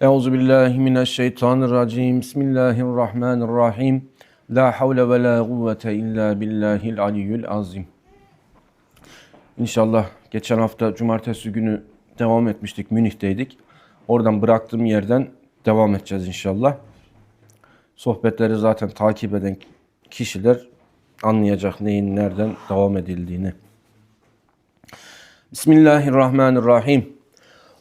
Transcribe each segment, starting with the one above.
Euzubillahimineşşeytanirracim. Bismillahirrahmanirrahim. La havle ve la kuvvete illa billahil aliyyül azim. İnşallah geçen hafta cumartesi günü devam etmiştik. Münih'teydik. Oradan bıraktığım yerden devam edeceğiz inşallah. Sohbetleri zaten takip eden kişiler anlayacak neyin nereden devam edildiğini. Bismillahirrahmanirrahim.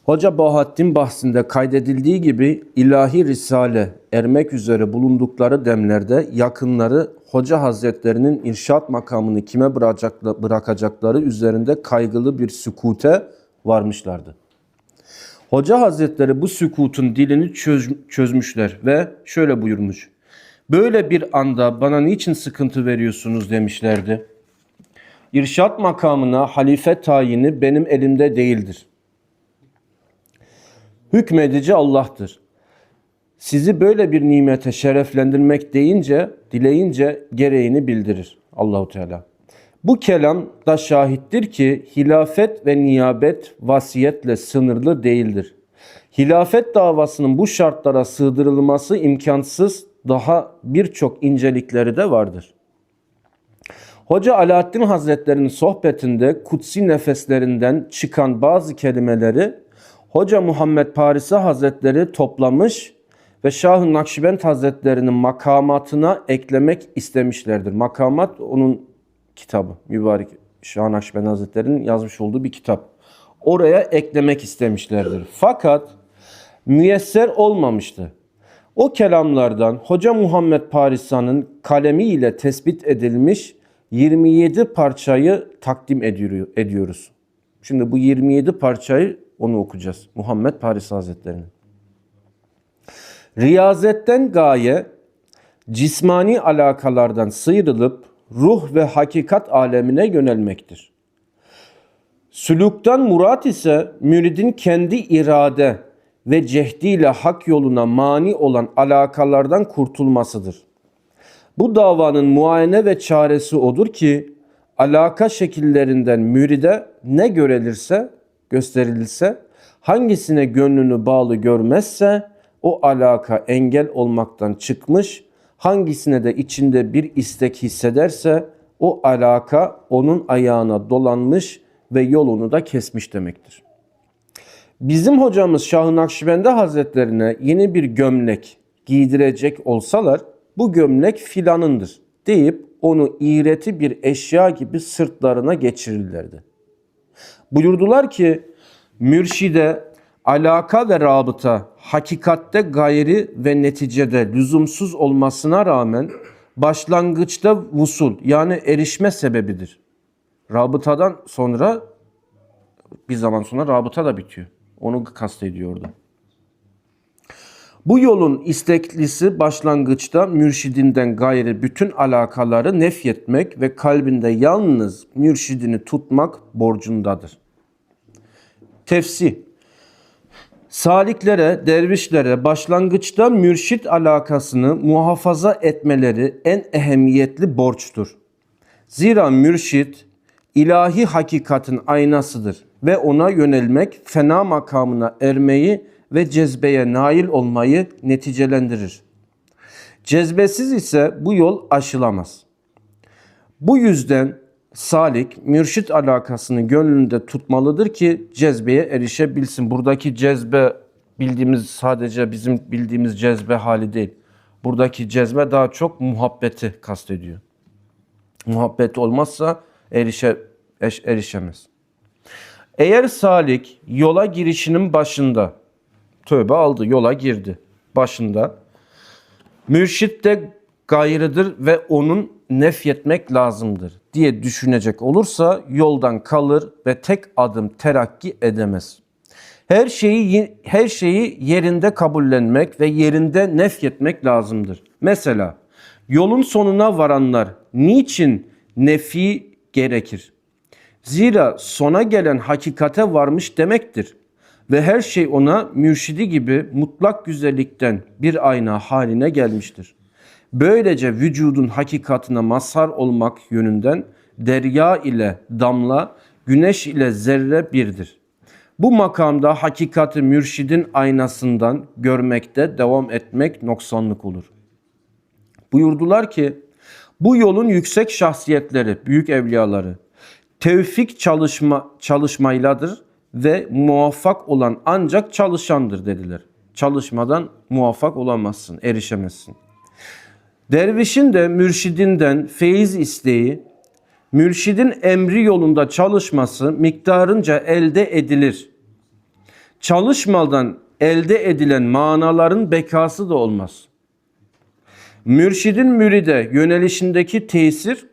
Hoca Bahattin bahsinde kaydedildiği gibi ilahi risale ermek üzere bulundukları demlerde yakınları Hoca Hazretlerinin irşat makamını kime bırakacakları üzerinde kaygılı bir sükute varmışlardı. Hoca Hazretleri bu sükutun dilini çözmüşler ve şöyle buyurmuş. Böyle bir anda bana niçin sıkıntı veriyorsunuz demişlerdi. İrşat makamına halife tayini benim elimde değildir. Hükmedici Allah'tır. Sizi böyle bir nimete şereflendirmek dileyince gereğini bildirir Allahu Teala. Bu kelam da şahittir ki hilafet ve niyabet vasiyetle sınırlı değildir. Hilafet davasının bu şartlara sığdırılması imkansız, daha birçok incelikleri de vardır. Hoca Alaaddin Hazretleri'nin sohbetinde kutsi nefeslerinden çıkan bazı kelimeleri Hoca Muhammed Parisi Hazretleri toplamış ve Şah-ı Nakşibend Hazretleri'nin makamatına eklemek istemişlerdir. Makamat onun kitabı. Mübarek Şah-ı Nakşibend Hazretleri'nin yazmış olduğu bir kitap. Oraya eklemek istemişlerdir. Fakat müyesser olmamıştı. O kelamlardan Hoca Muhammed Parisa'nın kalemiyle tespit edilmiş 27 parçayı takdim ediyoruz. Şimdi bu 27 parçayı onu okuyacağız. Muhammed Parisi Hazretleri'nin. Riyazetten gaye, cismani alakalardan sıyrılıp ruh ve hakikat alemine yönelmektir. Sülükten murat ise müridin kendi irade ve cehdiyle hak yoluna mani olan alakalardan kurtulmasıdır. Bu davanın muayene ve çaresi odur ki alaka şekillerinden müride ne gösterilirse, hangisine gönlünü bağlı görmezse o alaka engel olmaktan çıkmış, hangisine de içinde bir istek hissederse o alaka onun ayağına dolanmış ve yolunu da kesmiş demektir. Bizim hocamız Şah-ı Nakşibendi Hazretlerine yeni bir gömlek giydirecek olsalar bu gömlek filanındır deyip onu iğreti bir eşya gibi sırtlarına geçirirlerdi. Buyurdular ki mürşide alaka ve rabıta hakikatte gayri ve neticede lüzumsuz olmasına rağmen başlangıçta vusul yani erişme sebebidir. Rabıtadan sonra bir zaman sonra rabıta da bitiyor. Onu kastediyordu. Bu yolun isteklisi başlangıçta mürşidinden gayri bütün alakaları nefyetmek ve kalbinde yalnız mürşidini tutmak borcundadır. Tefsir. Saliklere, dervişlere başlangıçta mürşit alakasını muhafaza etmeleri en ehemmiyetli borçtur. Zira mürşit ilahi hakikatin aynasıdır ve ona yönelmek fena makamına ermeyi ve cezbeye nail olmayı neticelendirir. Cezbesiz ise bu yol aşılamaz. Bu yüzden salik mürşit alakasını gönlünde tutmalıdır ki cezbeye erişebilsin. Buradaki cezbe bildiğimiz sadece bizim bildiğimiz cezbe hali değil. Buradaki cezbe daha çok muhabbeti kastediyor. Muhabbet olmazsa erişemez. Eğer salik yola girişinin başında tövbe aldı, yola girdi. Başında mürşit de gayrıdır ve onun nefyetmek lazımdır diye düşünecek olursa yoldan kalır ve tek adım terakki edemez. Her şeyi yerinde kabullenmek ve yerinde nefyetmek lazımdır. Mesela yolun sonuna varanlar niçin nefi gerekir? Zira sona gelen hakikate varmış demektir. Ve her şey ona mürşidi gibi mutlak güzellikten bir ayna haline gelmiştir. Böylece vücudun hakikatine mazhar olmak yönünden derya ile damla, güneş ile zerre birdir. Bu makamda hakikati mürşidin aynasından görmekte devam etmek noksanlık olur. Buyurdular ki, bu yolun yüksek şahsiyetleri, büyük evliyaları, tevfik çalışmayladır ve muvaffak olan ancak çalışandır dediler. Çalışmadan muvaffak olamazsın, erişemezsin. Dervişin de mürşidinden feyiz isteği, mürşidin emri yolunda çalışması miktarınca elde edilir. Çalışmadan elde edilen manaların bekası da olmaz. Mürşidin müride yönelişindeki tesir,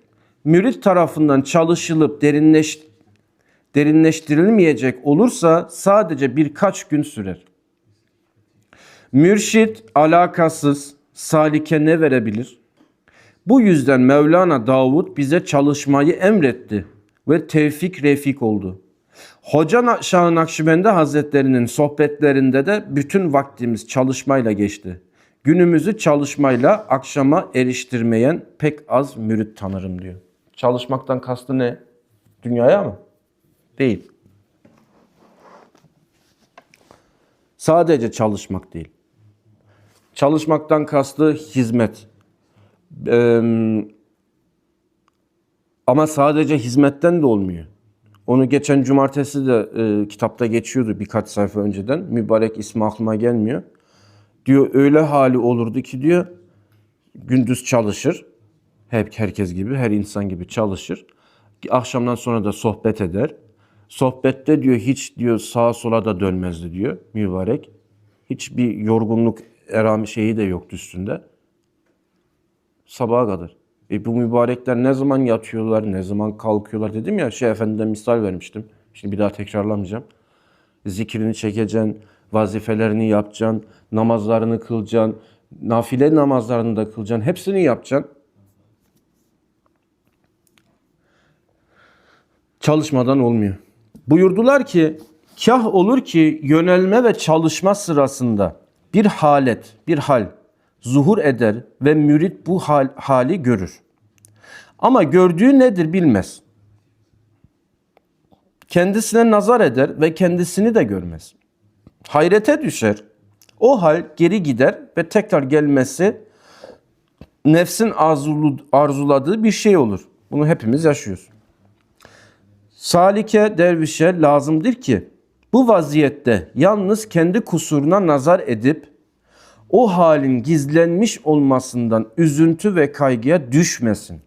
mürit tarafından çalışılıp derinleştirilmeyecek olursa sadece birkaç gün sürer. Mürşid alakasız salike ne verebilir? Bu yüzden Mevlana Davud bize çalışmayı emretti ve tevfik refik oldu. Hoca Şah-ı Nakşibendi Hazretleri'nin sohbetlerinde de bütün vaktimiz çalışmayla geçti. Günümüzü çalışmayla akşama eriştirmeyen pek az mürit tanırım diyor. Çalışmaktan kastı ne? Dünyaya mı? Değil. Sadece çalışmak değil. Çalışmaktan kastı hizmet. Ama sadece hizmetten de olmuyor. Onu geçen cumartesi de kitapta geçiyordu birkaç sayfa önceden. Mübarek ismi aklıma gelmiyor. Diyor öyle hali olurdu ki diyor gündüz çalışır. Herkes gibi, her insan gibi çalışır. Akşamdan sonra da sohbet eder. Sohbette diyor hiç diyor sağa sola da dönmezdi diyor mübarek. Hiçbir yorgunluk şeyi de yoktu üstünde. Sabaha kadar. Bu mübarekler ne zaman yatıyorlar, ne zaman kalkıyorlar dedim ya, Efendi'den misal vermiştim. Şimdi bir daha tekrarlamayacağım. Zikrini çekeceksin, vazifelerini yapacaksın, namazlarını kılacaksın, nafile namazlarını da kılacaksın, hepsini yapacaksın. Çalışmadan olmuyor. Buyurdular ki, kah olur ki yönelme ve çalışma sırasında bir halet, bir hal zuhur eder ve mürit bu hali görür. Ama gördüğü nedir bilmez. Kendisine nazar eder ve kendisini de görmez. Hayrete düşer. O hal geri gider ve tekrar gelmesi nefsin arzuladığı bir şey olur. Bunu hepimiz yaşıyoruz. Salike dervişe lazımdır ki bu vaziyette yalnız kendi kusuruna nazar edip o halin gizlenmiş olmasından üzüntü ve kaygıya düşmesin.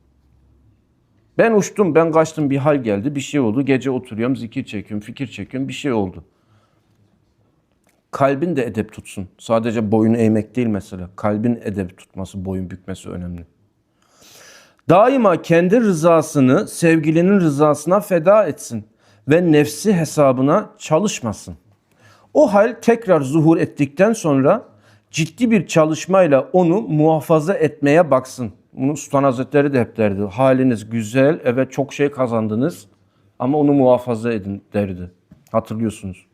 Ben uçtum, ben kaçtım, bir hal geldi, bir şey oldu. Gece oturuyorum, zikir çekiyorum, fikir çekiyorum, bir şey oldu. Kalbin de edep tutsun. Sadece boyun eğmek değil mesela. Kalbin edep tutması, boyun bükmesi önemli. Daima kendi rızasını sevgilinin rızasına feda etsin ve nefsi hesabına çalışmasın. O hal tekrar zuhur ettikten sonra ciddi bir çalışmayla onu muhafaza etmeye baksın. Bunu Sultan Hazretleri de hep derdi. Haliniz güzel, evet çok şey kazandınız ama onu muhafaza edin derdi. Hatırlıyorsunuz.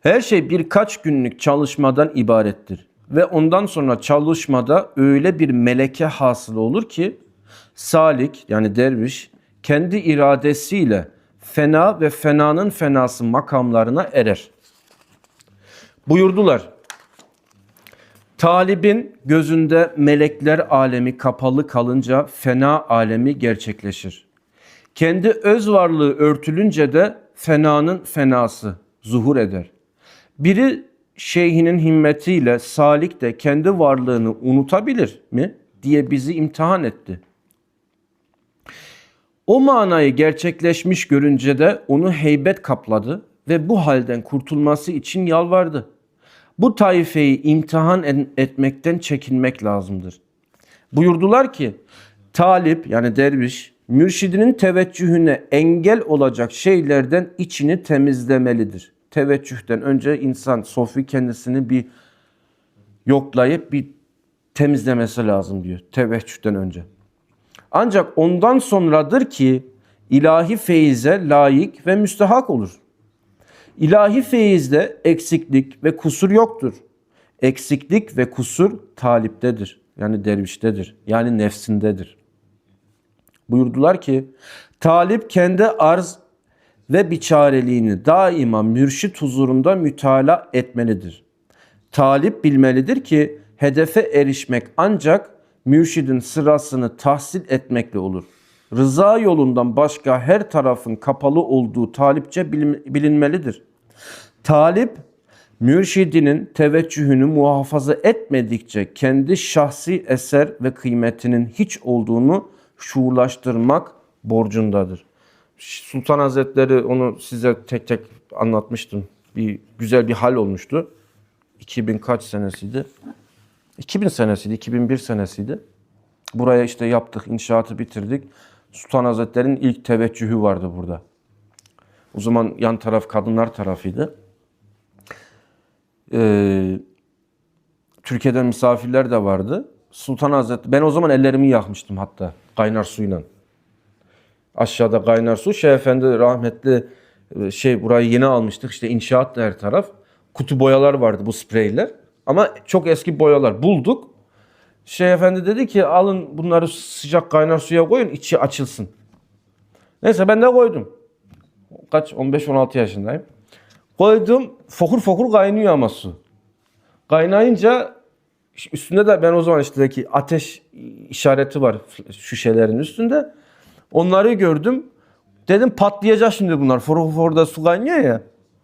Her şey birkaç günlük çalışmadan ibarettir. Ve ondan sonra çalışmada öyle bir meleke hasıl olur ki salik yani derviş kendi iradesiyle fena ve fenanın fenası makamlarına erer. Buyurdular. Talibin gözünde melekler alemi kapalı kalınca fena alemi gerçekleşir. Kendi öz varlığı örtülünce de fenanın fenası zuhur eder. Biri şeyhinin himmetiyle salik de kendi varlığını unutabilir mi diye bizi imtihan etti. O manayı gerçekleşmiş görünce de onu heybet kapladı ve bu halden kurtulması için yalvardı. Bu taifeyi imtihan etmekten çekinmek lazımdır. Buyurdular ki, talip yani derviş, mürşidinin teveccühüne engel olacak şeylerden içini temizlemelidir. Teveccühten önce insan sofi kendisini bir yoklayıp bir temizlemesi lazım diyor teveccühten önce. Ancak ondan sonradır ki ilahi feyize layık ve müstehak olur. İlahi feyizde eksiklik ve kusur yoktur. Eksiklik ve kusur taliptedir. Yani derviştedir. Yani nefsindedir. Buyurdular ki talip kendi arz ve biçareliğini daima mürşit huzurunda mütalaa etmelidir. Talip bilmelidir ki hedefe erişmek ancak mürşidin sırasını tahsil etmekle olur. Rıza yolundan başka her tarafın kapalı olduğu talipçe bilinmelidir. Talip, mürşidinin teveccühünü muhafaza etmedikçe kendi şahsi eser ve kıymetinin hiç olduğunu şuurlaştırmak borcundadır. Sultan Hazretleri onu size tek tek anlatmıştım. Güzel bir hal olmuştu. 2000 kaç senesiydi? 2000 senesiydi, 2001 senesiydi. Buraya işte yaptık, inşaatı bitirdik. Sultan Hazretleri'nin ilk teveccühü vardı burada. O zaman yan taraf kadınlar tarafıydı. Türkiye'den misafirler de vardı. Sultan Hazretleri, ben o zaman ellerimi yakmıştım hatta kaynar suyla. Aşağıda kaynar su. Şeyh Efendi rahmetli burayı yeni almıştık. İşte inşaat da her taraf. Kutu boyalar vardı, bu spreyler. Ama çok eski boyalar bulduk. Şeyh Efendi dedi ki alın bunları sıcak kaynar suya koyun, içi açılsın. Neyse ben de koydum. 15-16 yaşındayım. Koydum, fokur fokur kaynıyor ama su. Kaynayınca üstünde de ben o zaman işte ateş işareti var şişelerin üstünde. Onları gördüm. Dedim patlayacak şimdi bunlar. Forda su kaynıyor ya.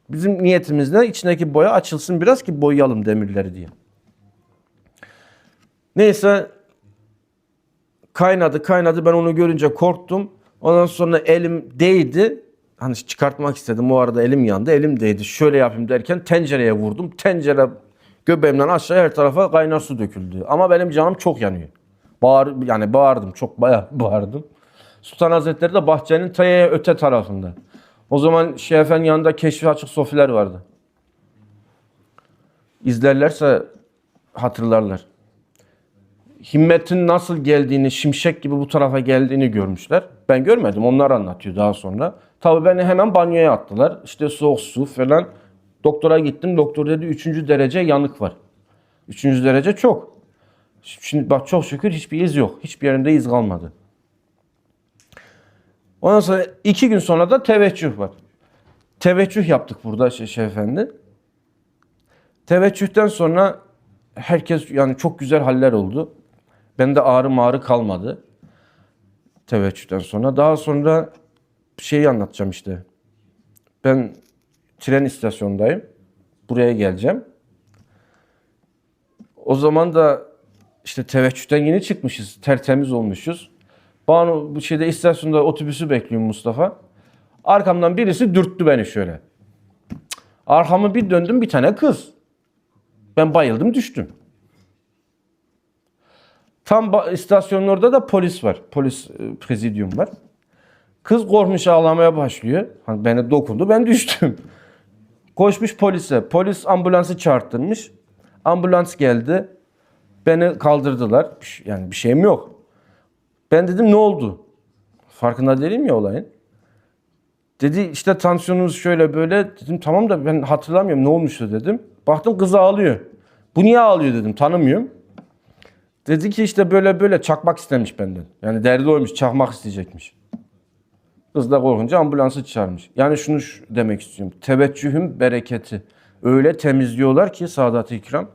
Bizim niyetimiz ne? İçindeki boya açılsın biraz ki boyayalım demirleri diye. Neyse kaynadı. Ben onu görünce korktum. Ondan sonra elim değdi. Hani çıkartmak istedim. O arada elim yandı. Elim değdi. Şöyle yapayım derken tencereye vurdum. Tencere göbeğimden aşağı her tarafa kaynar su döküldü. Ama benim canım çok yanıyor. Bağırdım. Çok bayağı bağırdım. Sultan Hazretleri de bahçenin öte tarafında. O zaman Şeyh Efendi yanında keşfi açık sofiler vardı. İzlerlerse hatırlarlar. Himmetin nasıl geldiğini, şimşek gibi bu tarafa geldiğini görmüşler. Ben görmedim, onlar anlatıyor daha sonra. Tabii beni hemen banyoya attılar. İşte soğuk su falan. Doktora gittim, doktor dedi 3. derece yanık var. 3. derece çok. Şimdi bak çok şükür hiçbir iz yok. Hiçbir yerinde iz kalmadı. Ondan sonra 2 gün sonra da teveccüh var. Teveccüh yaptık burada Şeyh Efendi. Teveccühten sonra herkes yani çok güzel haller oldu. Bende ağrı kalmadı. Teveccühten sonra. Daha sonra anlatacağım işte. Ben tren istasyonundayım. Buraya geleceğim. O zaman da işte teveccühten yeni çıkmışız. Tertemiz olmuşuz. Bana istasyonda otobüsü bekliyorum Mustafa. Arkamdan birisi dürttü beni şöyle. Arkamı bir döndüm, bir tane kız. Ben bayıldım, düştüm. Tam istasyonun orada da polis var. Polis prezidyum var. Kız korkmuş ağlamaya başlıyor. Hani bana dokundu, ben düştüm. Koşmuş polise. Polis ambulansı çağırtırmış. Ambulans geldi. Beni kaldırdılar. Yani bir şeyim yok. Ben dedim ne oldu? Farkında değilim ya olayın. Dedi işte tansiyonunuz şöyle böyle. Dedim tamam da ben hatırlamıyorum ne olmuştu dedim. Baktım kız ağlıyor. Bu niye ağlıyor dedim, tanımıyorum. Dedi ki işte böyle çakmak istemiş benden. Yani derdi oymuş, çakmak isteyecekmiş. Kız da korkunca ambulansı çağırmış. Yani şunu demek istiyorum. Teveccühün bereketi. Öyle temizliyorlar ki Sadat-ı Kiram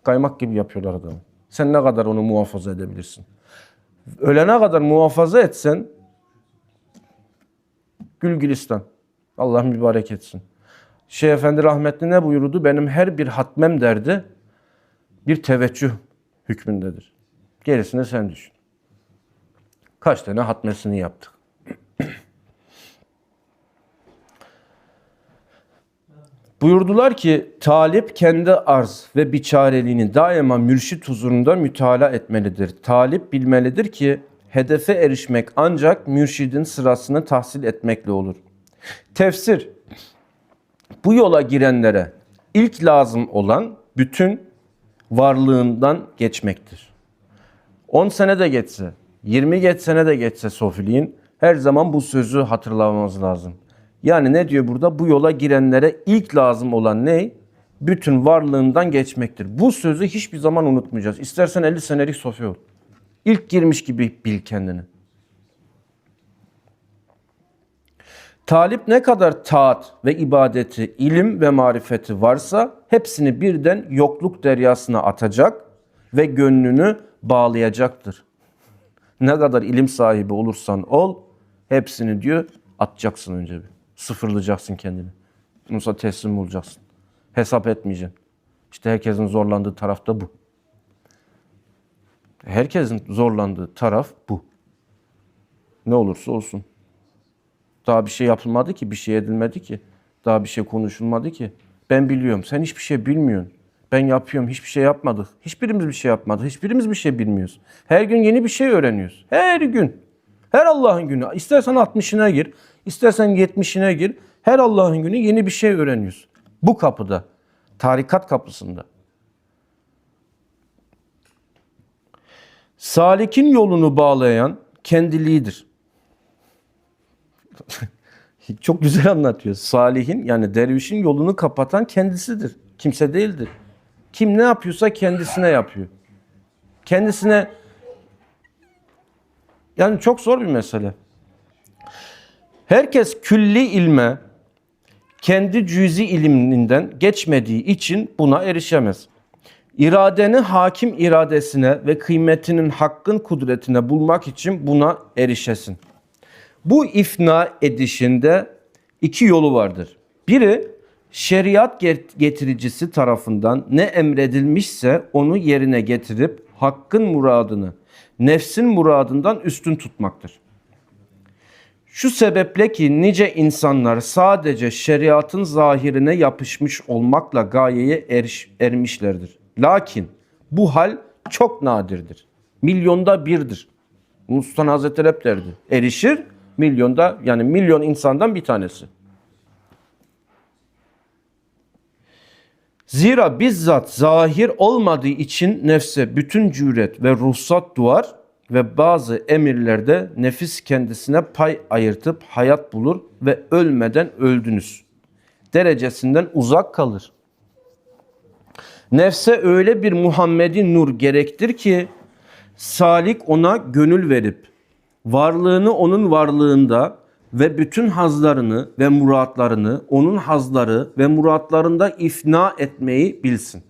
kaymak gibi yapıyorlar adamı. Sen ne kadar onu muhafaza edebilirsin? Ölene kadar muhafaza etsen gül gülistan. Allah mübarek etsin. Şeyh Efendi rahmetli ne buyurdu? Benim her bir hatmem derdi bir teveccüh hükmündedir. Gerisini sen düşün. Kaç tane hatmesini yaptık. Buyurdular ki talip kendi arz ve biçareliğini daima mürşit huzurunda mütalaa etmelidir. Talip bilmelidir ki hedefe erişmek ancak mürşidin sırasını tahsil etmekle olur. Tefsir, bu yola girenlere ilk lazım olan bütün varlığından geçmektir. 10 sene de geçse, 20 sene de geçse sofiliğin her zaman bu sözü hatırlamamız lazım. Yani ne diyor burada? Bu yola girenlere ilk lazım olan ne? Bütün varlığından geçmektir. Bu sözü hiçbir zaman unutmayacağız. İstersen 50 senelik sofi ol. İlk girmiş gibi bil kendini. Talip ne kadar taat ve ibadeti, ilim ve marifeti varsa hepsini birden yokluk deryasına atacak ve gönlünü bağlayacaktır. Ne kadar ilim sahibi olursan ol, hepsini diyor atacaksın önce bir. Sıfırlayacaksın kendini. Ondan sonra teslim olacaksın. Hesap etmeyeceksin. İşte herkesin zorlandığı taraf da bu. Herkesin zorlandığı taraf bu. Ne olursa olsun. Daha bir şey yapılmadı ki, bir şey edilmedi ki. Daha bir şey konuşulmadı ki. Ben biliyorum, sen hiçbir şey bilmiyorsun. Ben yapıyorum, hiçbir şey yapmadık. Hiçbirimiz bir şey yapmadık, hiçbirimiz bir şey bilmiyoruz. Her gün yeni bir şey öğreniyoruz. Her gün. Her Allah'ın günü. İstersen 60'ına gir, istersen 70'ine gir. Her Allah'ın günü yeni bir şey öğreniyoruz. Bu kapıda, tarikat kapısında. Salik'in yolunu bağlayan kendiliğidir. Çok güzel anlatıyor. Salihin yani dervişin yolunu kapatan kendisidir. Kimse değildir. Kim ne yapıyorsa kendisine yapıyor. Kendisine yani çok zor bir mesele. Herkes külli ilme kendi cüzi ilminden geçmediği için buna erişemez. İradeni hakim iradesine ve kıymetinin hakkın kudretine bulmak için buna erişesin. Bu ifna edişinde iki yolu vardır. Biri şeriat getiricisi tarafından ne emredilmişse onu yerine getirip hakkın muradını nefsin muradından üstün tutmaktır. Şu sebeple ki nice insanlar sadece şeriatın zahirine yapışmış olmakla gayeye ermişlerdir. Lakin bu hal çok nadirdir. Milyonda birdir. Sultan Hazretleri hep derdi. Erişir milyonda, yani milyon insandan bir tanesi. Zira bizzat zahir olmadığı için nefse bütün cüret ve ruhsat doğar ve bazı emirlerde nefis kendisine pay ayırtıp hayat bulur ve ölmeden öldünüz derecesinden uzak kalır. Nefse öyle bir Muhammed'i nur gerektir ki salik ona gönül verip varlığını onun varlığında ve bütün hazlarını ve muratlarını onun hazları ve muratlarında ifna etmeyi bilsin.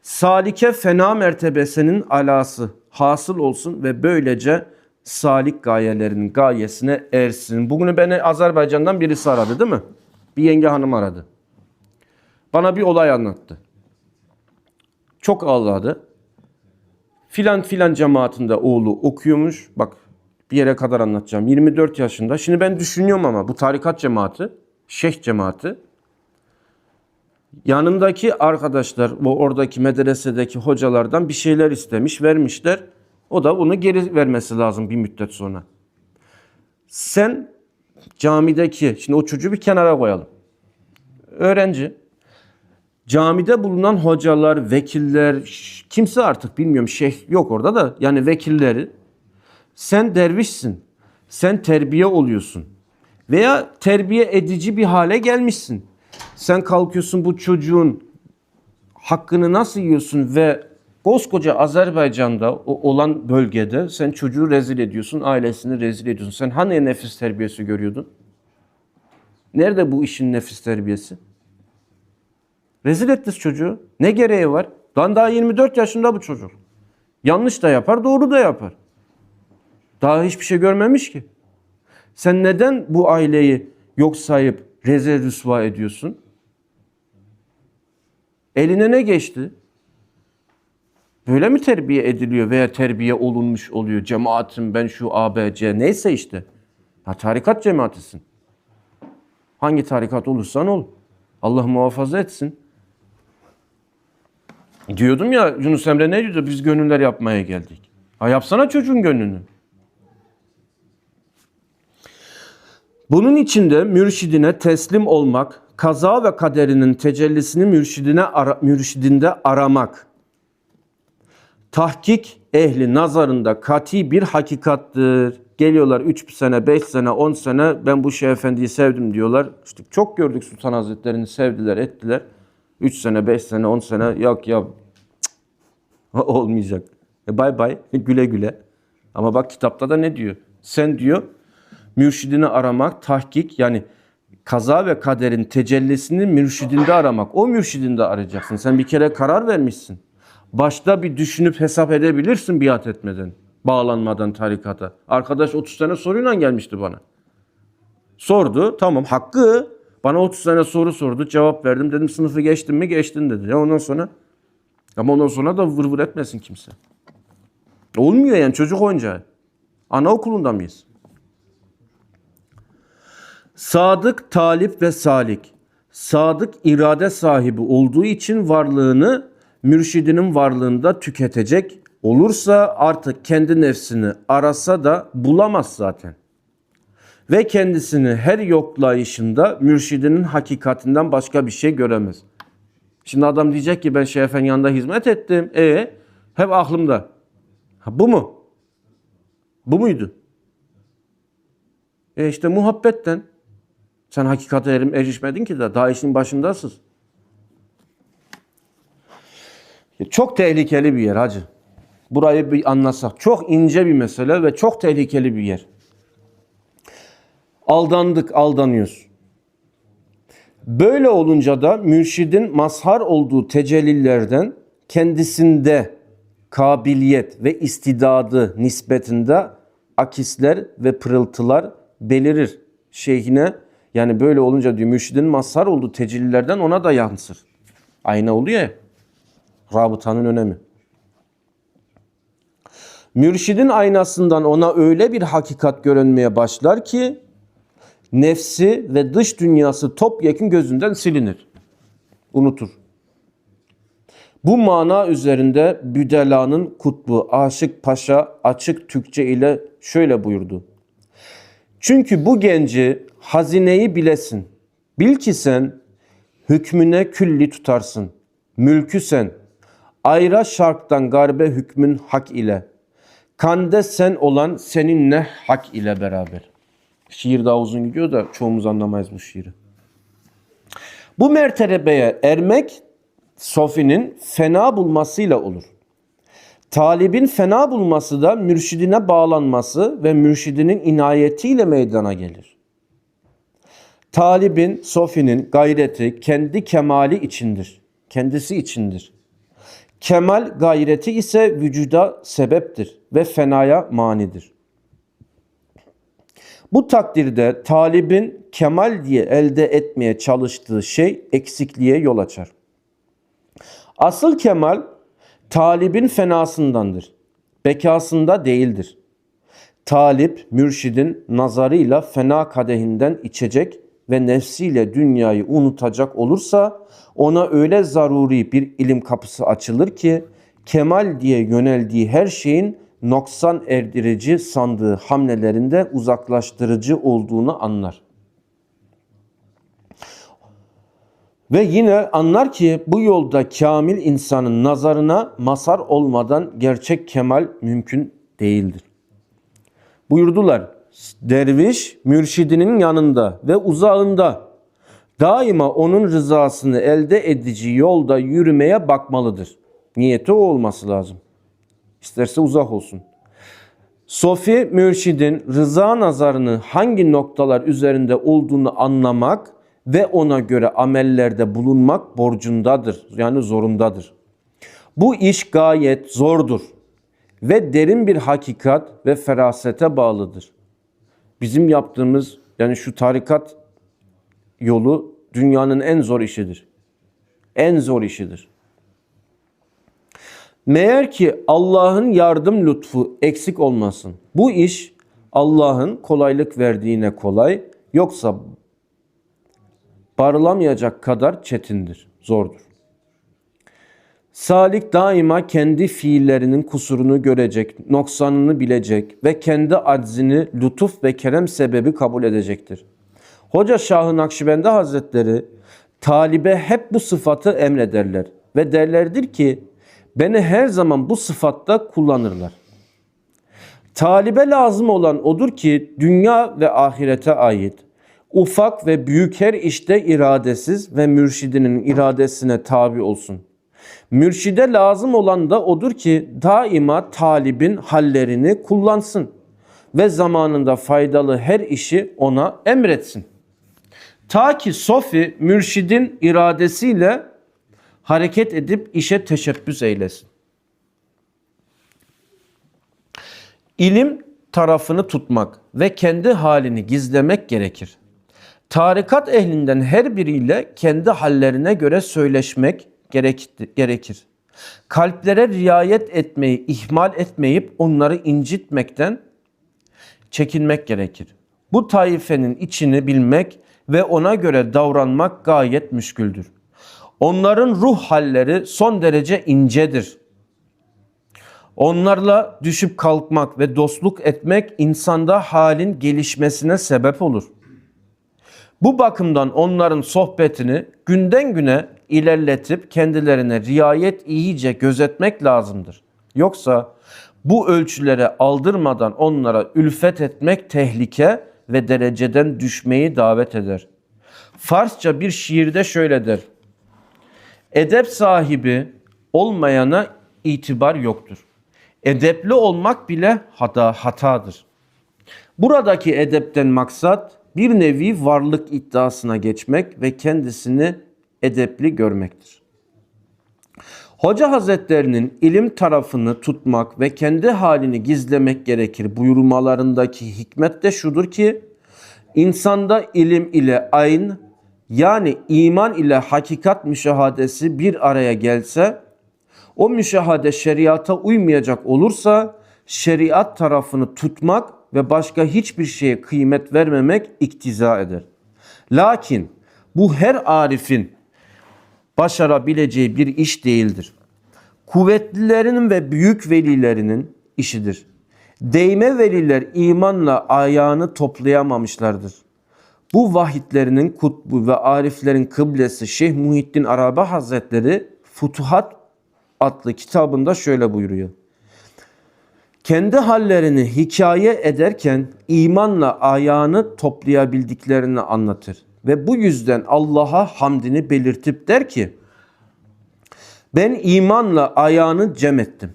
Salike fena mertebesinin alası hasıl olsun ve böylece salik gayelerinin gayesine ersin. Bugün beni Azerbaycan'dan birisi aradı, değil mi? Bir yenge hanım aradı. Bana bir olay anlattı. Çok ağladı. Filan filan cemaatinde oğlu okuyormuş. Bak bir yere kadar anlatacağım. 24 yaşında. Şimdi ben düşünüyorum ama bu tarikat cemaati, şeyh cemaati. Yanındaki arkadaşlar, bu oradaki medresedeki hocalardan bir şeyler istemiş, vermişler. O da onu geri vermesi lazım bir müddet sonra. Sen camideki, şimdi o çocuğu bir kenara koyalım. Öğrenci, camide bulunan hocalar, vekiller, kimse artık bilmiyorum, şeyh yok orada da, yani vekilleri, sen dervişsin, sen terbiye oluyorsun veya terbiye edici bir hale gelmişsin. Sen kalkıyorsun bu çocuğun hakkını nasıl yiyorsun ve koskoca Azerbaycan'da olan bölgede sen çocuğu rezil ediyorsun, ailesini rezil ediyorsun. Sen hani nefis terbiyesi görüyordun? Nerede bu işin nefis terbiyesi? Rezil ettiniz çocuğu. Ne gereği var? Lan daha 24 yaşında bu çocuk. Yanlış da yapar, doğru da yapar. Daha hiçbir şey görmemiş ki. Sen neden bu aileyi yok sayıp rezil rüsva ediyorsun? Eline ne geçti? Böyle mi terbiye ediliyor veya terbiye olunmuş oluyor? Cemaatim ben şu ABC neyse işte. Ha, tarikat cemaatisin. Hangi tarikat olursan ol. Allah muhafaza etsin. Diyordum ya, Yunus Emre ne diyordu? Biz gönüller yapmaya geldik. Ha, yapsana çocuğun gönlünü. Bunun için de mürşidine teslim olmak, kaza ve kaderinin tecellisini mürşidinde aramak, tahkik ehli nazarında kati bir hakikattır. Geliyorlar 3 sene, 5 sene, 10 sene ben bu Şeyh Efendi'yi sevdim diyorlar. İşte çok gördük Sultan Hazretleri'ni sevdiler, ettiler. 3 sene, 5 sene, 10 sene yok ya olmayacak. Bay bay, güle güle. Ama bak kitapta da ne diyor? Sen diyor Mürşidini aramak, tahkik, yani kaza ve kaderin tecellisini mürşidinde aramak. O mürşidinde arayacaksın. Sen bir kere karar vermişsin. Başta bir düşünüp hesap edebilirsin biat etmeden, bağlanmadan tarikata. Arkadaş 30 tane soruyla gelmişti bana. Sordu, tamam hakkı. Bana 30 tane soru sordu, cevap verdim. Dedim sınıfı geçtin mi? Geçtin dedi. Ondan sonra, ama ondan sonra da vır vır etmesin kimse. Olmuyor yani, çocuk oyuncağı. Anaokulunda mıyız? Sadık, talip ve salik. Sadık irade sahibi olduğu için varlığını mürşidinin varlığında tüketecek olursa artık kendi nefsini arasa da bulamaz zaten. Ve kendisini her yoklayışında mürşidinin hakikatinden başka bir şey göremez. Şimdi adam diyecek ki ben Şeyh Efendi yanında hizmet ettim. Hep aklımda. Ha, bu mu? Bu muydu? İşte muhabbetten. Sen hakikate erişmedin ki de daha işin başındasın. Çok tehlikeli bir yer hacı. Burayı bir anlasak. Çok ince bir mesele ve çok tehlikeli bir yer. Aldandık, aldanıyoruz. Böyle olunca da mürşidin mazhar olduğu tecellilerden kendisinde kabiliyet ve istidadı nispetinde akisler ve pırıltılar belirir şeyhine. Yani böyle olunca diyor mürşidin mazhar olduğu tecellilerden ona da yansır. Ayna oluyor ya. Rabıtanın önemi. Mürşidin aynasından ona öyle bir hakikat görünmeye başlar ki nefsi ve dış dünyası topyekun gözünden silinir. Unutur. Bu mana üzerinde Büdela'nın kutbu Aşık Paşa açık Türkçe ile şöyle buyurdu. Çünkü bu genci hazineyi bilesin. Bil ki sen hükmüne külli tutarsın. Mülkü sen. Ayra şarktan garbe hükmün hak ile. Kande sen olan seninle hak ile beraber. Şiir daha uzun gidiyor da çoğumuz anlamayız bu şiiri. Bu mertebeye ermek sofinin fena bulmasıyla olur. Talibin fena bulması da mürşidine bağlanması ve mürşidinin inayetiyle meydana gelir. Talibin, sofinin gayreti kendi kemali içindir. Kendisi içindir. Kemal gayreti ise vücuda sebeptir ve fenaya manidir. Bu takdirde talibin kemal diye elde etmeye çalıştığı şey eksikliğe yol açar. Asıl kemal talibin fenasındandır. Bekasında değildir. Talip mürşidin nazarıyla fena kadehinden içecek ve nefsiyle dünyayı unutacak olursa ona öyle zaruri bir ilim kapısı açılır ki kemal diye yöneldiği her şeyin noksan erdirici sandığı hamlelerinde uzaklaştırıcı olduğunu anlar. Ve yine anlar ki bu yolda kamil insanın nazarına mazhar olmadan gerçek kemal mümkün değildir. Buyurdular, derviş mürşidinin yanında ve uzağında daima onun rızasını elde edici yolda yürümeye bakmalıdır. Niyeti o olması lazım. İsterse uzak olsun. Sofi mürşidin rıza nazarını hangi noktalar üzerinde olduğunu anlamak ve ona göre amellerde bulunmak borcundadır. Yani zorundadır. Bu iş gayet zordur ve derin bir hakikat ve ferasete bağlıdır. Bizim yaptığımız yani şu tarikat yolu dünyanın en zor işidir. En zor işidir. Meğer ki Allah'ın yardım lütfu eksik olmasın. Bu iş Allah'ın kolaylık verdiğine kolay, yoksa barılamayacak kadar çetindir, zordur. Salik daima kendi fiillerinin kusurunu görecek, noksanını bilecek ve kendi aczini lütuf ve kerem sebebi kabul edecektir. Hoca Şah-ı Nakşibendi Hazretleri talibe hep bu sıfatı emrederler ve derlerdir ki beni her zaman bu sıfatta kullanırlar. Talibe lazım olan odur ki dünya ve ahirete ait ufak ve büyük her işte iradesiz ve mürşidinin iradesine tabi olsun. Mürşide lazım olan da odur ki daima talibin hallerini kullansın. ve zamanında faydalı her işi ona emretsin. Ta ki sofi mürşidin iradesiyle hareket edip işe teşebbüs eylesin. İlim tarafını tutmak ve kendi halini gizlemek gerekir. Tarikat ehlinden her biriyle kendi hallerine göre söyleşmek gerekir. Kalplere riayet etmeyi ihmal etmeyip onları incitmekten çekinmek gerekir. Bu taifenin içini bilmek ve ona göre davranmak gayet müşküldür. Onların ruh halleri son derece incedir. Onlarla düşüp kalkmak ve dostluk etmek insanda halin gelişmesine sebep olur. Bu bakımdan onların sohbetini günden güne ilerletip kendilerine riayet iyice gözetmek lazımdır. Yoksa bu ölçülere aldırmadan onlara ülfet etmek tehlike ve dereceden düşmeyi davet eder. Farsça bir şiirde şöyle der: edep sahibi olmayana itibar yoktur. Edepli olmak bile hatadır. Buradaki edepten maksat bir nevi varlık iddiasına geçmek ve kendisini edepli görmektir. Hoca Hazretlerinin ilim tarafını tutmak ve kendi halini gizlemek gerekir buyurmalarındaki hikmet de şudur ki, insanda ilim ile ayn, yani iman ile hakikat müşahadesi bir araya gelse, o müşahade şeriata uymayacak olursa şeriat tarafını tutmak ve başka hiçbir şeye kıymet vermemek iktiza eder. Lakin bu her arifin başarabileceği bir iş değildir. Kuvvetlilerinin ve büyük velilerinin işidir. Değme veliler imanla ayağını toplayamamışlardır. Bu vahitlerinin kutbu ve ariflerin kıblesi Şeyh Muhyiddin Arabi Hazretleri Futuhat adlı kitabında şöyle buyuruyor: kendi hallerini hikaye ederken imanla ayağını toplayabildiklerini anlatır. Ve bu yüzden Allah'a hamdini belirtip der ki, ben imanla ayağını cem ettim.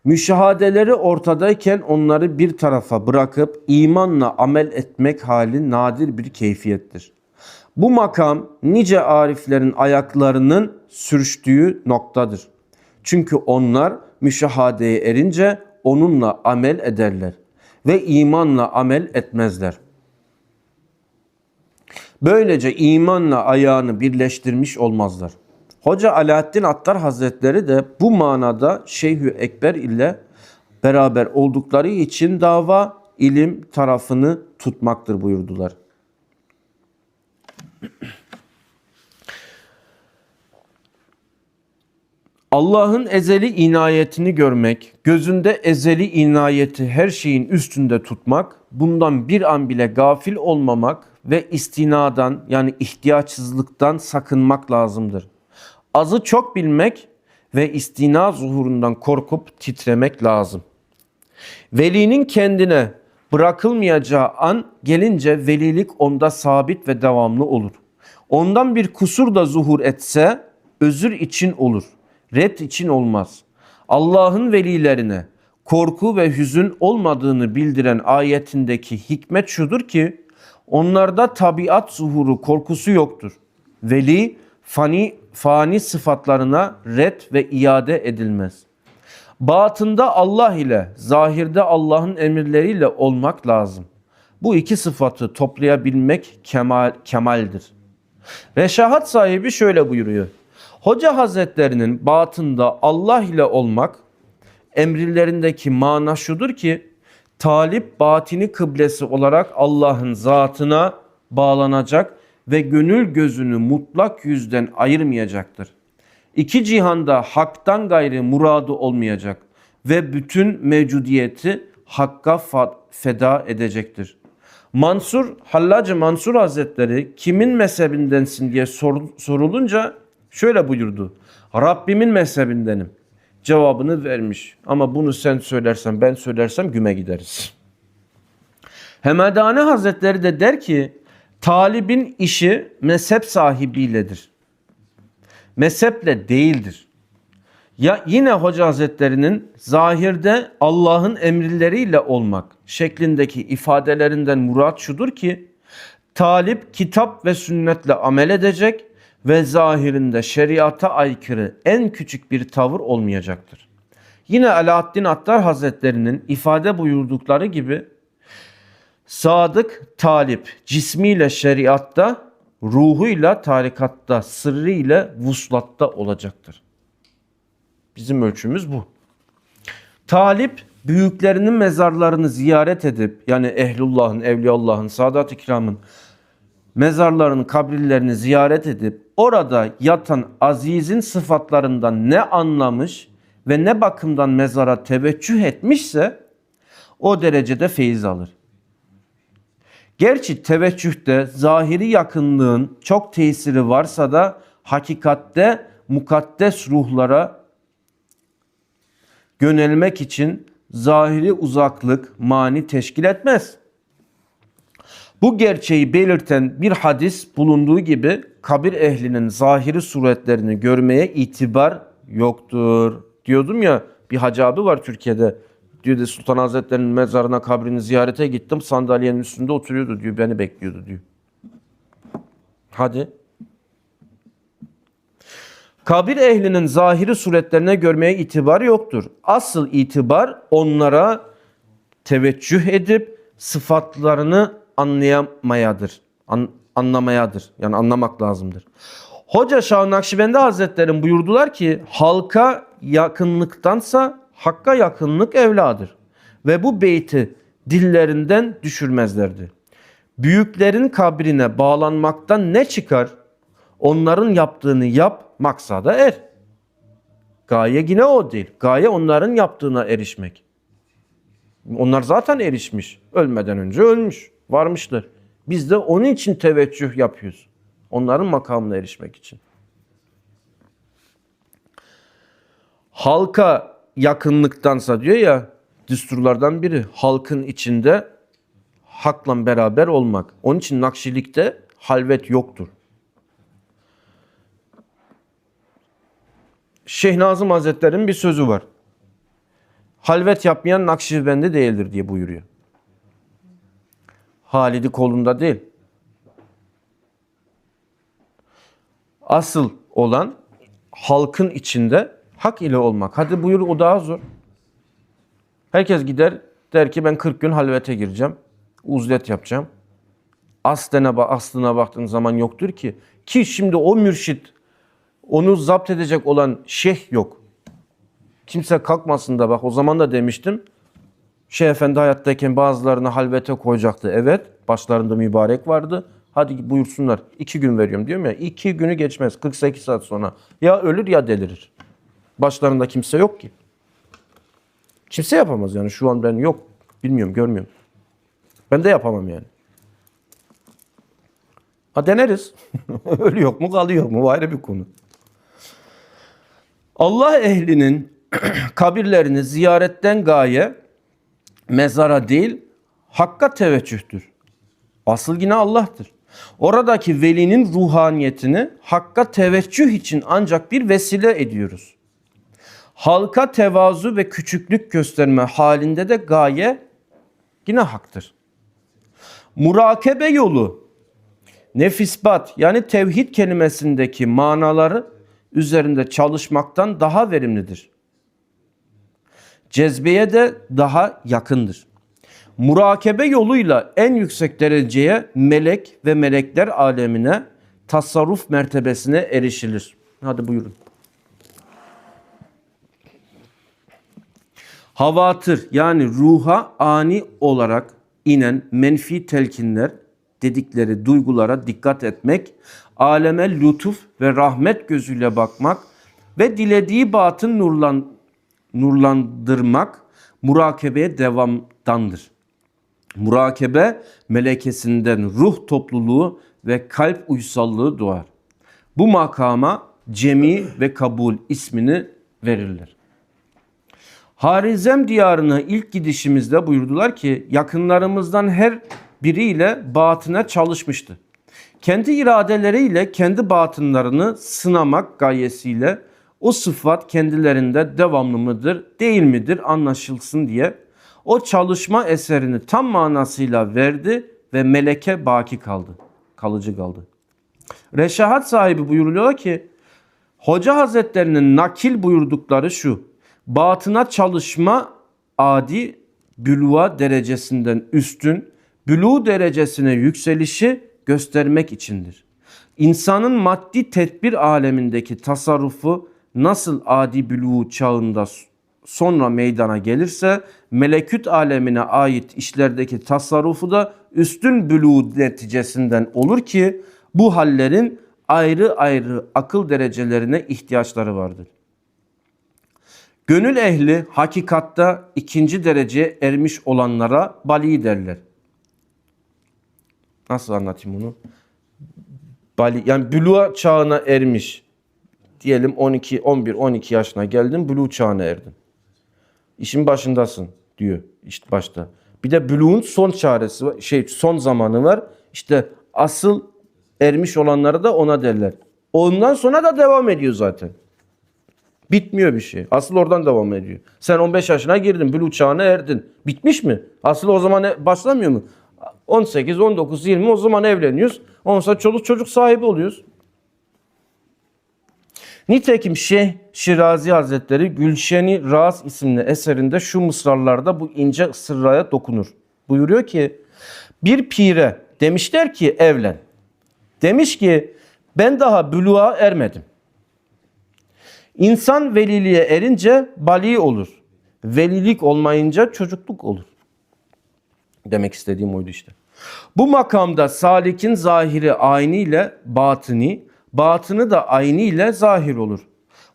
Müşahadeleri ortadayken onları bir tarafa bırakıp imanla amel etmek hali nadir bir keyfiyettir. Bu makam nice ariflerin ayaklarının sürçtüğü noktadır. Çünkü onlar müşahadeye erince onunla amel ederler ve imanla amel etmezler. Böylece imanla ayağını birleştirmiş olmazlar. Hoca Alaaddin Attar Hazretleri de bu manada Şeyh-i Ekber ile beraber oldukları için dava ilim tarafını tutmaktır buyurdular. Allah'ın ezeli inayetini görmek, gözünde ezeli inayeti her şeyin üstünde tutmak, bundan bir an bile gafil olmamak ve istinadan yani ihtiyaçsızlıktan sakınmak lazımdır. Azı çok bilmek ve istina zuhurundan korkup titremek lazım. Velinin kendine bırakılmayacağı an gelince velilik onda sabit ve devamlı olur. Ondan bir kusur da zuhur etse özür için olur, red için olmaz. Allah'ın velilerine korku ve hüzün olmadığını bildiren ayetindeki hikmet şudur ki, onlarda tabiat zuhuru korkusu yoktur. Veli fani sıfatlarına red ve iade edilmez. Batında Allah ile, zahirde Allah'ın emirleriyle olmak lazım. Bu iki sıfatı toplayabilmek kemaldir. Reşahat sahibi şöyle buyuruyor: Hoca Hazretlerinin batında Allah ile olmak, emirlerindeki mana şudur ki, talip batini kıblesi olarak Allah'ın zatına bağlanacak ve gönül gözünü mutlak yüzden ayırmayacaktır. İki cihanda haktan gayrı muradı olmayacak ve bütün mevcudiyeti Hakk'a feda edecektir. Hallacı Mansur Hazretleri kimin mezhebindensin diye sorulunca şöyle buyurdu: Rabbimin mezhebindenim cevabını vermiş. Ama bunu sen söylersen, ben söylersem güme gideriz. Hemedani Hazretleri de der ki, talibin işi mezhep sahibiyledir. Mezheple değildir. Ya yine Hoca Hazretleri'nin zahirde Allah'ın emirleriyle olmak şeklindeki ifadelerinden murat şudur ki talip kitap ve sünnetle amel edecek ve zahirinde şeriata aykırı en küçük bir tavır olmayacaktır. Yine Alaaddin Attar Hazretleri'nin ifade buyurdukları gibi sadık talip cismiyle şeriatta, ruhuyla tarikatta, sırrıyla vuslatta olacaktır. Bizim ölçümüz bu. Talip büyüklerinin mezarlarını ziyaret edip yani ehlullahın, evliyaullahın, saadat-ı kiramın mezarlarını, kabirlerini ziyaret edip orada yatan azizin sıfatlarından ne anlamış ve ne bakımdan mezara teveccüh etmişse o derecede feyiz alır. Gerçi teveccühte zahiri yakınlığın çok tesiri varsa da hakikatte mukaddes ruhlara yönelmek için zahiri uzaklık mani teşkil etmez. Bu gerçeği belirten bir hadis bulunduğu gibi kabir ehlinin zahiri suretlerini görmeye itibar yoktur. Diyordum ya bir hacı abi var Türkiye'de. Diyor Sultan Hazretleri'nin mezarına kabrini ziyarete gittim. Sandalyenin üstünde oturuyordu diyor. Beni bekliyordu diyor. Hadi. Kabir ehlinin zahiri suretlerine görmeye itibar yoktur. Asıl itibar onlara teveccüh edip sıfatlarını anlamayadır. Yani anlamak lazımdır. Hoca Şah-ı Nakşibendi Hazretleri buyurdular ki halka yakınlıktansa hakka yakınlık evladır. Ve bu beyti dillerinden düşürmezlerdi. Büyüklerin kabrine bağlanmaktan ne çıkar? Onların yaptığını yap, maksada er. Gaye yine o değil. Gaye onların yaptığına erişmek. Onlar zaten erişmiş. Ölmeden önce ölmüş. Varmışlar. Biz de onun için teveccüh yapıyoruz. Onların makamına erişmek için. Halka yakınlıktansa diyor ya düsturlardan biri halkın içinde hakla beraber olmak. Onun için Nakşilikte halvet yoktur. Şeyh Nazım Hazretleri'nin bir sözü var. Halvet yapmayan Nakşibendi değildir diye buyuruyor. Halidi kolunda değil. Asıl olan halkın içinde hak ile olmak. Hadi buyur o daha zor. Herkes gider der ki ben 40 gün halvete gireceğim. Uzlet yapacağım. Aslına baktığın zaman yoktur ki. Ki şimdi o mürşit onu zapt edecek olan şeyh yok. Kimse kalkmasın da bak o zaman da demiştim. Şeyh Efendi hayattayken bazılarını halvete koyacaktı. Evet başlarında mübarek vardı. Hadi buyursunlar 2 gün veriyorum diyorum ya. 2 günü geçmez 48 saat sonra. Ya ölür ya delirir. Başlarında kimse yok ki. Kimse yapamaz yani şu an ben yok. Bilmiyorum görmüyorum. Ben de yapamam yani. Ha deneriz. Ölüyor mu kalıyor mu? Bu ayrı bir konu. Allah ehlinin kabirlerini ziyaretten gaye mezara değil hakka teveccühtür. Asıl yine Allah'tır. Oradaki velinin ruhaniyetini hakka teveccüh için ancak bir vesile ediyoruz. Halka tevazu ve küçüklük gösterme halinde de gaye yine haktır. Murakabe yolu nefisbat yani tevhid kelimesindeki manaları üzerinde çalışmaktan daha verimlidir. Cezbeye de daha yakındır. Murakabe yoluyla en yüksek dereceye melek ve melekler alemine tasarruf mertebesine erişilir. Hadi buyurun. Havatır yani ruha ani olarak inen menfi telkinler dedikleri duygulara dikkat etmek, aleme lütuf ve rahmet gözüyle bakmak ve dilediği batın nurlandırmak murakebeye devamdandır. Murakabe melekesinden ruh topluluğu ve kalp uysallığı doğar. Bu makama cemi ve kabul ismini verirler. Harizm diyarına ilk gidişimizde buyurdular ki yakınlarımızdan her biriyle batına çalışmıştı. Kendi iradeleriyle kendi batınlarını sınamak gayesiyle o sıfat kendilerinde devamlı mıdır, değil midir anlaşılsın diye o çalışma eserini tam manasıyla verdi ve meleke baki kaldı, kalıcı kaldı. Reşahat sahibi buyuruluyor ki, Hoca Hazretlerinin nakil buyurdukları şu: batına çalışma adi bülûğa derecesinden üstün, bülû derecesine yükselişi göstermek içindir. İnsanın maddi tedbir alemindeki tasarrufu nasıl adi bülû çağında sonra meydana gelirse, melekut alemine ait işlerdeki tasarrufu da üstün bülû neticesinden olur ki, bu hallerin ayrı ayrı akıl derecelerine ihtiyaçları vardır. Gönül ehli hakikatta ikinci dereceye ermiş olanlara bali derler. Nasıl anlatayım bunu? Bali, yani buluğa çağına ermiş. Diyelim 12, 11, 12 yaşına geldin, buluğ çağına erdin. İşin başındasın diyor işte başta. Bir de buluğun son çaresi var, son zamanı var. İşte asıl ermiş olanlara da ona derler. Ondan sonra da devam ediyor zaten. Bitmiyor bir şey. Asıl oradan devam ediyor. Sen 15 yaşına girdin, buluğ çağına erdin. Bitmiş mi? Asıl o zaman başlamıyor mu? 18, 19, 20 o zaman evleniyoruz. Ondan sonra çoluk çocuk sahibi oluyoruz. Nitekim Şeyh Şirazi Hazretleri Gülşen-i Raz isimli eserinde şu mısralarda bu ince sırraya dokunur. Buyuruyor ki, bir pire demişler ki evlen. Demiş ki ben daha buluğa ermedim. İnsan veliliğe erince bali olur. Velilik olmayınca çocukluk olur. Demek istediğim oydu işte. Bu makamda salikin zahiri ayni ile batını, batını da ayni ile zahir olur.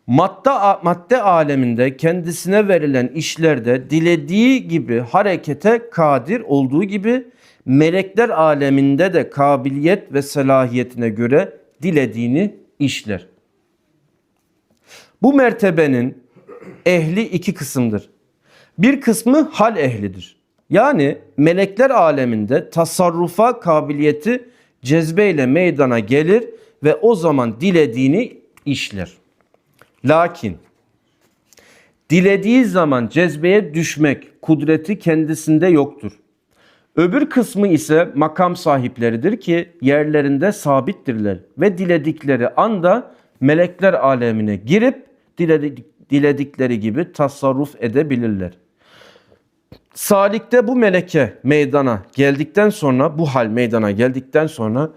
Madde aleminde kendisine verilen işlerde dilediği gibi harekete kadir olduğu gibi, melekler aleminde de kabiliyet ve selahiyetine göre dilediğini işler. Bu mertebenin ehli iki kısımdır. Bir kısmı hal ehlidir. Yani melekler aleminde tasarrufa kabiliyeti cezbeyle meydana gelir ve o zaman dilediğini işler. Lakin dilediği zaman cezbeye düşmek kudreti kendisinde yoktur. Öbür kısmı ise makam sahipleridir ki yerlerinde sabittirler ve diledikleri anda melekler alemine girip diledikleri gibi tasarruf edebilirler. Salikte bu meleke meydana geldikten sonra, bu hal meydana geldikten sonra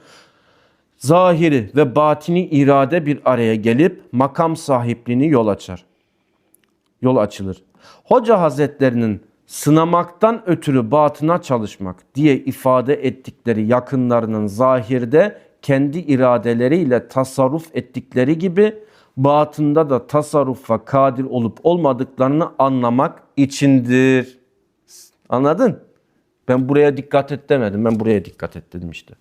zahiri ve batini irade bir araya gelip makam sahipliğini yol açılır. Hoca Hazretlerinin sınamaktan ötürü batına çalışmak diye ifade ettikleri yakınlarının zahirde kendi iradeleriyle tasarruf ettikleri gibi, batında da tasarrufa kadir olup olmadıklarını anlamak içindir. Anladın? Ben buraya dikkat et demedim. Ben buraya dikkat et dedim işte.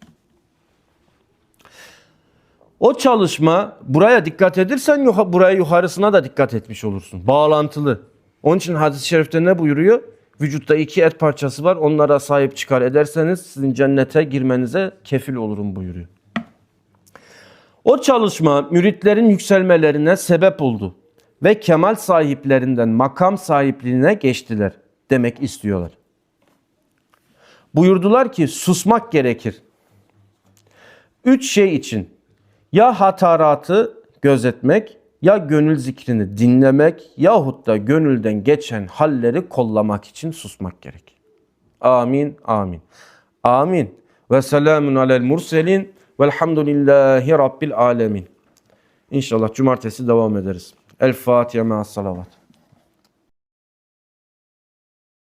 O çalışma, buraya dikkat edersen buraya yukarısına da dikkat etmiş olursun. Bağlantılı. Onun için hadis-i şerifte ne buyuruyor? Vücutta iki et parçası var. Onlara sahip çıkar ederseniz sizin cennete girmenize kefil olurum buyuruyor. O çalışma müritlerin yükselmelerine sebep oldu ve kemal sahiplerinden makam sahipliğine geçtiler demek istiyorlar. Buyurdular ki susmak gerekir. 3 şey için: ya hataratı gözetmek, ya gönül zikrini dinlemek, yahut da gönülden geçen halleri kollamak için susmak gerek. Amin, amin. Amin. Ve selamun alel murselin velhamdülillahi rabbil alemin. İnşallah cumartesi devam ederiz. El Fatiha ma'as salavat.